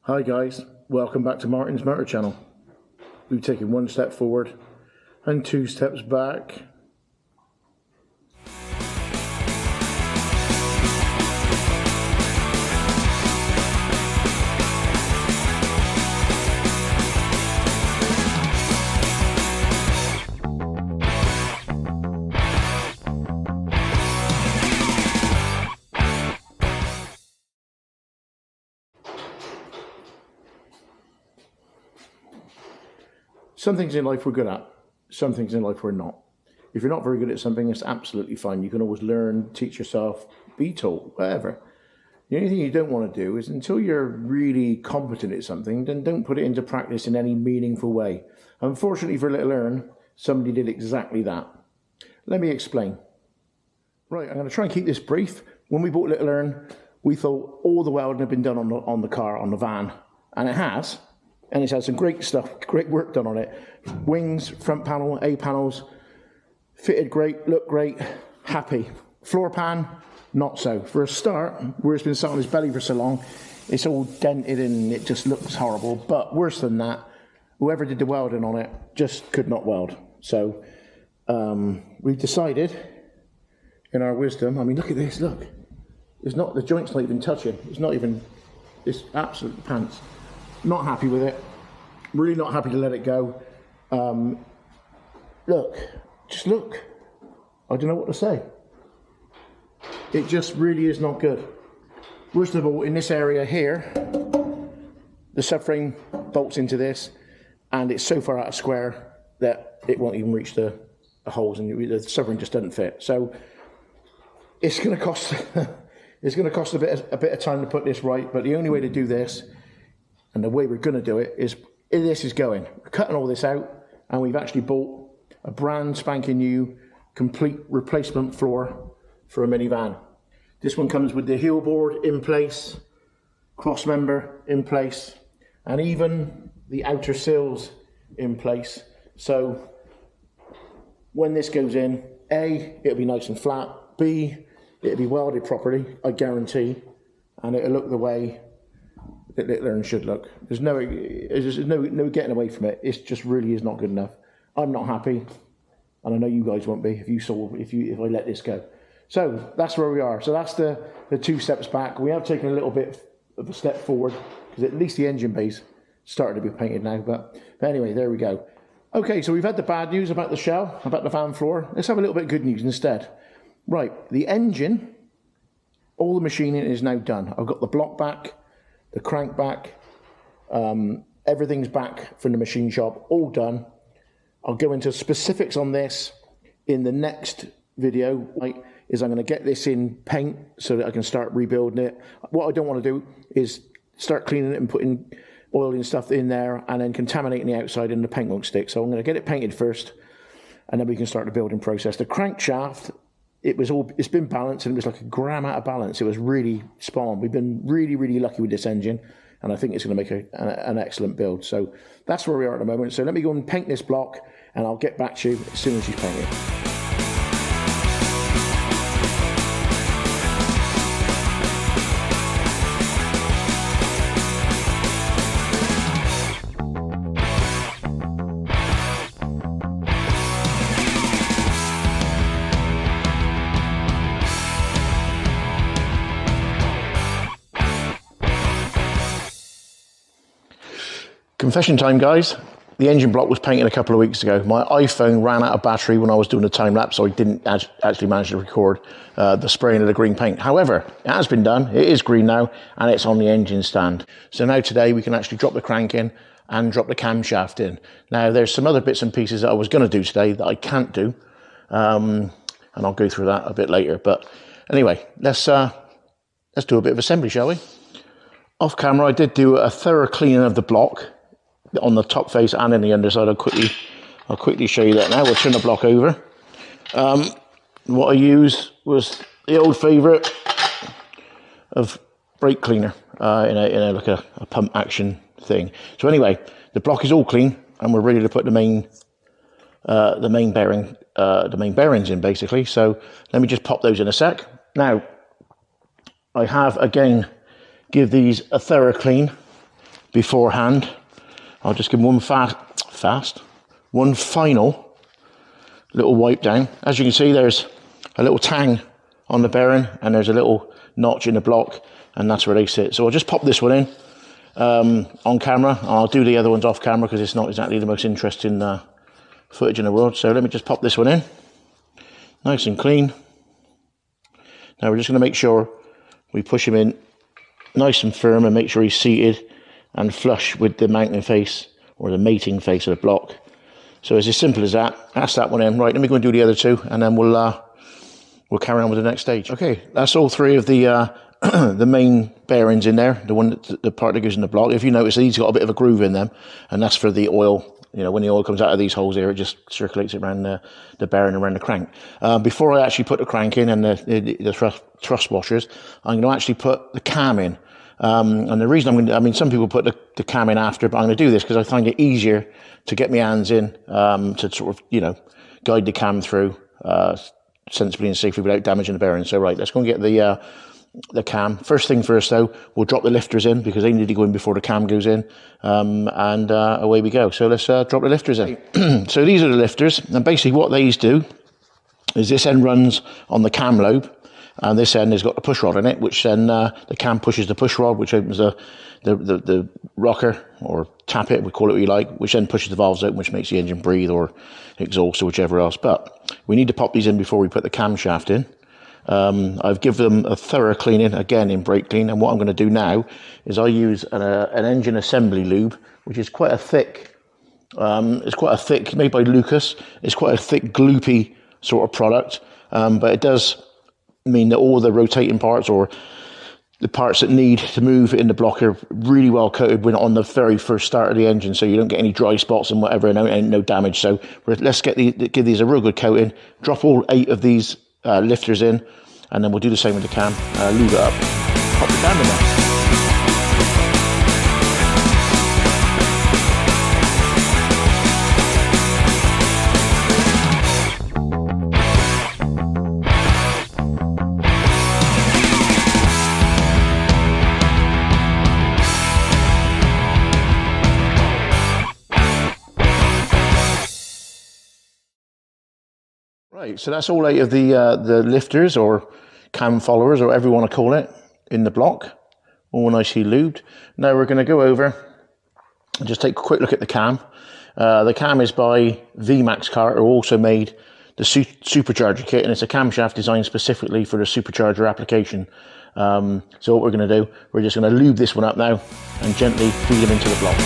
Hi guys, welcome back to Martin's Motor Channel. We've taken one step forward and two steps back. Some things in life we're good at, some things in life we're not. If you're not very good at something, it's absolutely fine. You can always learn, teach yourself, be taught, whatever. The only thing you don't want to do is, until you're really competent at something, then don't put it into practice in any meaningful way. Unfortunately for Little Ern, somebody did exactly that. Let me explain. Right, I'm going to try and keep this brief. When we bought Little Ern, we thought all the welding had been done on the car, on the van, and it has. And it's had some great stuff, great work done on it. Wings, front panel, A panels, fitted great, look great, happy. Floor pan, not so. For a start, where it's been sat on his belly for so long, it's all dented and it just looks horrible. But worse than that, whoever did the welding on it just could not weld. So we've decided, in our wisdom, I mean, look at this, look. It's not, the joint's not even touching. It's not even, it's absolute pants. Not happy with it, really not happy to let it go. Look, just look. I don't know what to say. It just really is not good. Worst of all, in this area here, the subframe bolts into this, and it's so far out of square that it won't even reach the holes, and the subframe just doesn't fit. So it's going to cost it's going to cost a bit of time to put this right. But the only way to do this, and the way we're going to do it, is this is going. We're cutting all this out, and we've actually bought a brand spanking new, complete replacement floor for a minivan. This one comes with the heel board in place, cross member in place, and even the outer sills in place. So when this goes in, A, it'll be nice and flat. B, it'll be welded properly, I guarantee, and it'll look the way that Little Ern should look. There's no getting away from it. It just really is not good enough. I'm not happy, and I know you guys won't be if I let this go. So that's where we are. So that's the two steps back. We have taken a little bit of a step forward, because at least the engine bay's started to be painted now. But anyway, there we go. Okay, so we've had the bad news about the shell, about the van floor. Let's have a little bit of good news instead. Right, the engine, all the machining is now done. I've got the block back, the crank back, everything's back from the machine shop, all done. I'll go into specifics on this in the next video. Right, is I'm going to get this in paint so that I can start rebuilding it. What I don't want to do is start cleaning it and putting oil and stuff in there and then contaminating the outside and the paint won't stick. So I'm going to get it painted first, and then we can start the building process. The crankshaft, it's been balanced, and it was like a gram out of balance. It was really spot on. We've been really, really lucky with this engine, and I think it's going to make an excellent build. So that's where we are at the moment. So let me go and paint this block, and I'll get back to you as soon as you paint it. Confession time, guys. The engine block was painted a couple of weeks ago. My iPhone ran out of battery when I was doing the time lapse, so I didn't actually manage to record the spraying of the green paint. However, it has been done. It is green now, and it's on the engine stand. So now today we can actually drop the crank in and drop the camshaft in. Now there's some other bits and pieces that I was going to do today that I can't do, and I'll go through that a bit later. But anyway, let's do a bit of assembly, shall we? Off camera, I did do a thorough cleaning of the block on the top face and in the underside. I'll quickly show you that now. We'll turn the block over. What I used was the old favourite of brake cleaner in a pump action thing. So anyway, the block is all clean, and we're ready to put the main bearings in, basically. So let me just pop those in a sec. Now I have again give these a thorough clean beforehand. I'll just give them one final little wipe down. As you can see, there's a little tang on the bearing and there's a little notch in the block, and that's where they sit. So I'll just pop this one in on camera. I'll do the other ones off camera because it's not exactly the most interesting footage in the world. So let me just pop this one in, nice and clean. Now we're just going to make sure we push him in nice and firm and make sure he's seated and flush with the mounting face or the mating face of the block. So it's as simple as that. That's that one in. Right, let me go and do the other two, and then we'll carry on with the next stage. Okay, that's all three of the the main bearings in there. The part that goes in the block. If you notice, these got a bit of a groove in them, and that's for the oil. You know, when the oil comes out of these holes here, it just circulates it around the bearing around the crank. Before I actually put the crank in and the thrust washers, I'm going to actually put the cam in. And the reason I mean, some people put the cam in after, but I'm going to do this because I find it easier to get my hands in to sort of, you know, guide the cam through sensibly and safely without damaging the bearing. So right, let's go and get the cam. First thing first though, we'll drop the lifters in because they need to go in before the cam goes in, and away we go. So let's drop the lifters in. So these are the lifters, and basically what these do is this end runs on the cam lobe, and this end has got the push rod in it, which then the cam pushes the push rod, which opens the rocker, or tap it, we call it what you like, which then pushes the valves open, which makes the engine breathe or exhaust or whichever else. But we need to pop these in before we put the camshaft in. I've given them a thorough cleaning, again in brake clean, and what I'm going to do now is I use an engine assembly lube, which is quite a thick, made by Lucas. It's quite a thick, gloopy sort of product, but it does mean that all the rotating parts or the parts that need to move in the block are really well coated when on the very first start of the engine, so you don't get any dry spots and whatever, and no damage. So let's give these a real good coating, drop all 8 of these lifters in, and then we'll do the same with the cam, lube it up, pop the cam in there. Right, so that's all 8 of the lifters or cam followers or whatever you want to call it in the block, all nicely lubed. Now we're going to go over and just take a quick look at the cam. The cam is by VMAX Car, who also made the supercharger kit, and it's a camshaft designed specifically for the supercharger application. So what we're going to do, we're just going to lube this one up now and gently feed them into the block.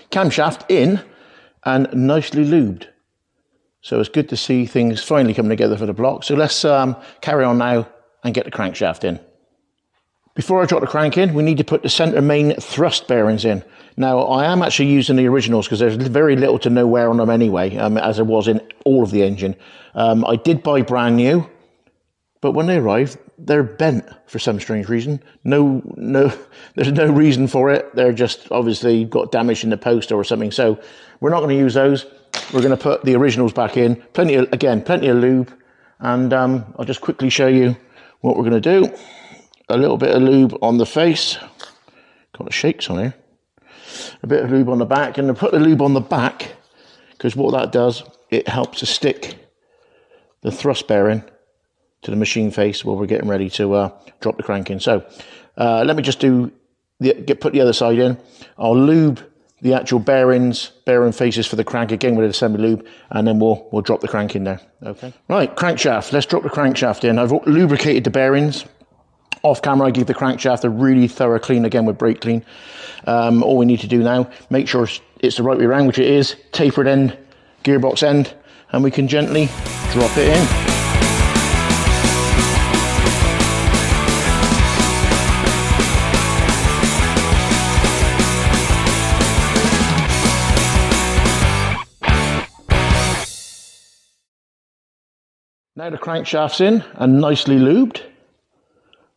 Camshaft in and nicely lubed, so it's good to see things finally coming together for the block. So let's carry on now and get the crankshaft in. Before I drop the crank in, we need to put the center main thrust bearings in. Now I am actually using the originals because there's very little to no wear on them anyway, as there was in all of the engine. I did buy brand new, but when they arrived, they're bent for some strange reason. No, there's no reason for it. They're just obviously got damage in the post or something. So we're not going to use those. We're going to put the originals back in. Plenty of lube, and I'll just quickly show you what we're going to do. A little bit of lube on the face. Got the shakes on here. A bit of lube on the back, and to put the lube on the back, because what that does, it helps to stick the thrust bearing to the machine face while we're getting ready to drop the crank in. So let me just put the other side in. I'll lube the actual bearing faces for the crank again with an assembly lube, and then we'll drop the crank in there. Okay. Right, crankshaft. Let's drop the crankshaft in. I've lubricated the bearings. Off camera, I give the crankshaft a really thorough clean again with brake clean. All we need to do now, make sure it's the right way around, which it is. Tapered end gearbox end, and we can gently drop it in. Now the crankshaft's in and nicely lubed,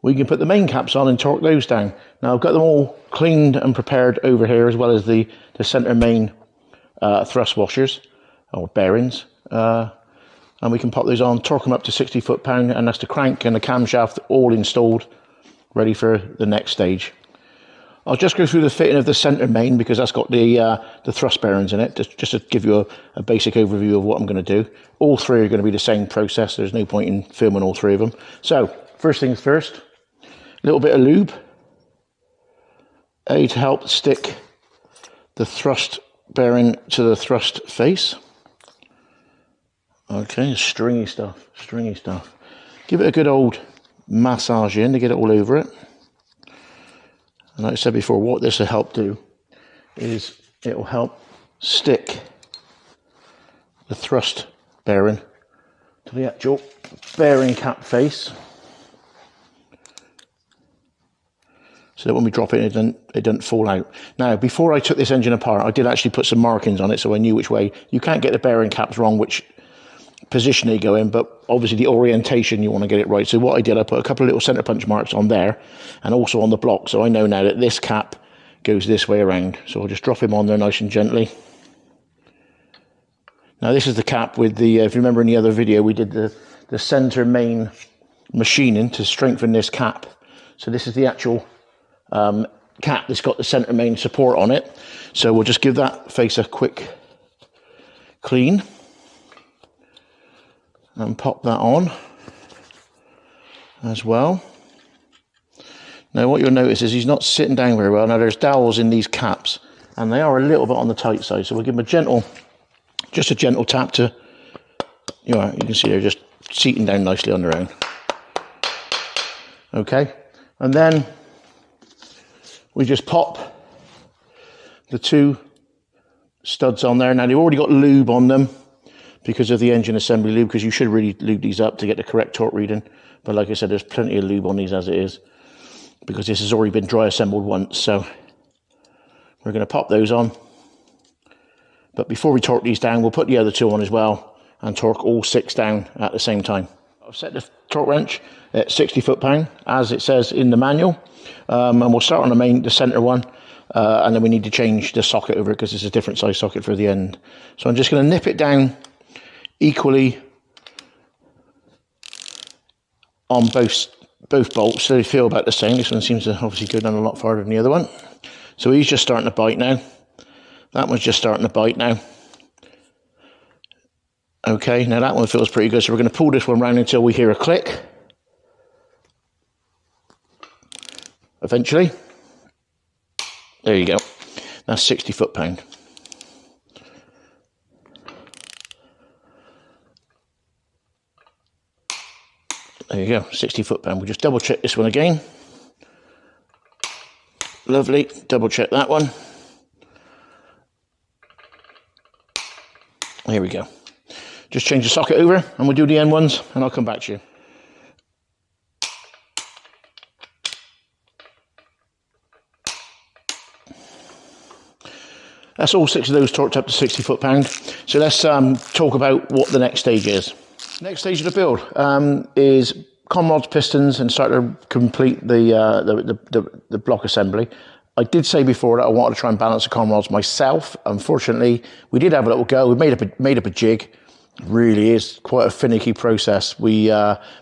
we can put the main caps on and torque those down. Now I've got them all cleaned and prepared over here, as well as the center main thrust washers or bearings, and we can pop those on, torque them up to 60 foot-pound, and that's the crank and the camshaft all installed, ready for the next stage. I'll just go through the fitting of the center main because that's got the thrust bearings in it, just to give you a basic overview of what I'm going to do. All three are going to be the same process. There's no point in filming all three of them. So first things first, a little bit of lube, to help stick the thrust bearing to the thrust face. Okay, stringy stuff, stringy stuff. Give it a good old massage in to get it all over it. And like I said before, what this will help do is it will help stick the thrust bearing to the actual bearing cap face, so that when we drop it, it doesn't fall out. Now, before I took this engine apart, I did actually put some markings on it so I knew which way. You can't get the bearing caps wrong, which position they go in, but obviously the orientation, you want to get it right. So what I did, I put a couple of little center punch marks on there and also on the block, so I know now that this cap goes this way around. So I'll just drop him on there nice and gently. Now this is the cap with the, if you remember in the other video, we did the center main machining to strengthen this cap. So this is the actual cap that's got the center main support on it. So we'll just give that face a quick clean and pop that on as well. Now what you'll notice is he's not sitting down very well. Now there's dowels in these caps and they are a little bit on the tight side, so we'll give him a gentle, just a gentle tap to, you can see they're just seating down nicely on their own. Okay, and then we just pop the two studs on there. Now they've already got lube on them because of the engine assembly lube, because you should really lube these up to get the correct torque reading. But like I said, there's plenty of lube on these as it is, because this has already been dry assembled once. So we're going to pop those on. But before we torque these down, we'll put the other two on as well and torque all six down at the same time. I've set the torque wrench at 60 foot-pound, as it says in the manual. And we'll start on the center one, and then we need to change the socket over it because it's a different size socket for the end. So I'm just going to nip it down equally on both bolts, so they feel about the same. This one seems to obviously go down a lot farther than the other one. So he's just starting to bite now. That one's just starting to bite now. Okay, now that one feels pretty good, so we're going to pull this one round until we hear a click. Eventually. There you go. That's 60 foot-pound. There you go, 60 foot-pound. We'll just double check this one again. Lovely, double check that one. Here we go. Just change the socket over and we'll do the end ones and I'll come back to you. That's all six of those torqued up to 60 foot-pound. So let's talk about what the next stage is. Next stage of the build is con rods, pistons, and start to complete the block assembly. I did say before that I wanted to try and balance the con rods myself. Unfortunately, we did have a little go. We made up a jig. Really is quite a finicky process. We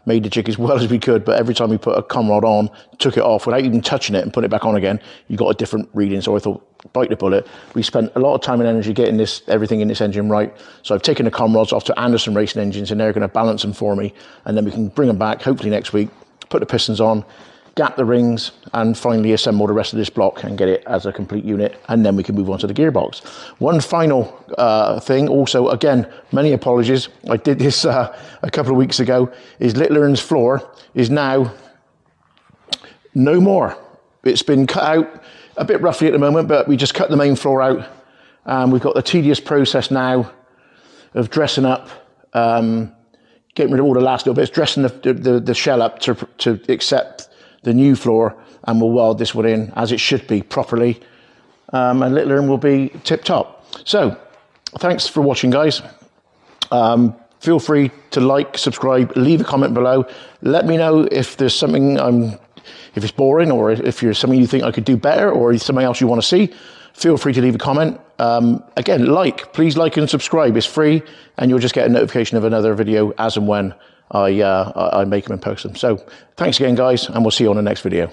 made the jig as well as we could, but every time we put a con rod on, took it off without even touching it and put it back on again, you got a different reading. So I thought, bite the bullet. We spent a lot of time and energy getting everything in this engine right. So I've taken the con rods off to Anderson Racing Engines and they're going to balance them for me, and then we can bring them back hopefully next week, put the pistons on, gap the rings, and finally assemble the rest of this block and get it as a complete unit, and then we can move on to the gearbox. One final thing, also, again, many apologies. I did this a couple of weeks ago, is Little Ern's floor is now no more. It's been cut out a bit roughly at the moment, but we just cut the main floor out, and we've got the tedious process now of dressing up, getting rid of all the last little bits, dressing the shell up to accept the new floor, and we'll weld this one in as it should be properly, and Little Ern will be tip top. So thanks for watching, guys. Feel free to like, subscribe, leave a comment below. Let me know if there's something if it's boring, or if there's something you think I could do better, or something else you want to see. Feel free to leave a comment. Again, please like and subscribe. It's free, and you'll just get a notification of another video as and when I make them and post them. So thanks again, guys, and we'll see you on the next video.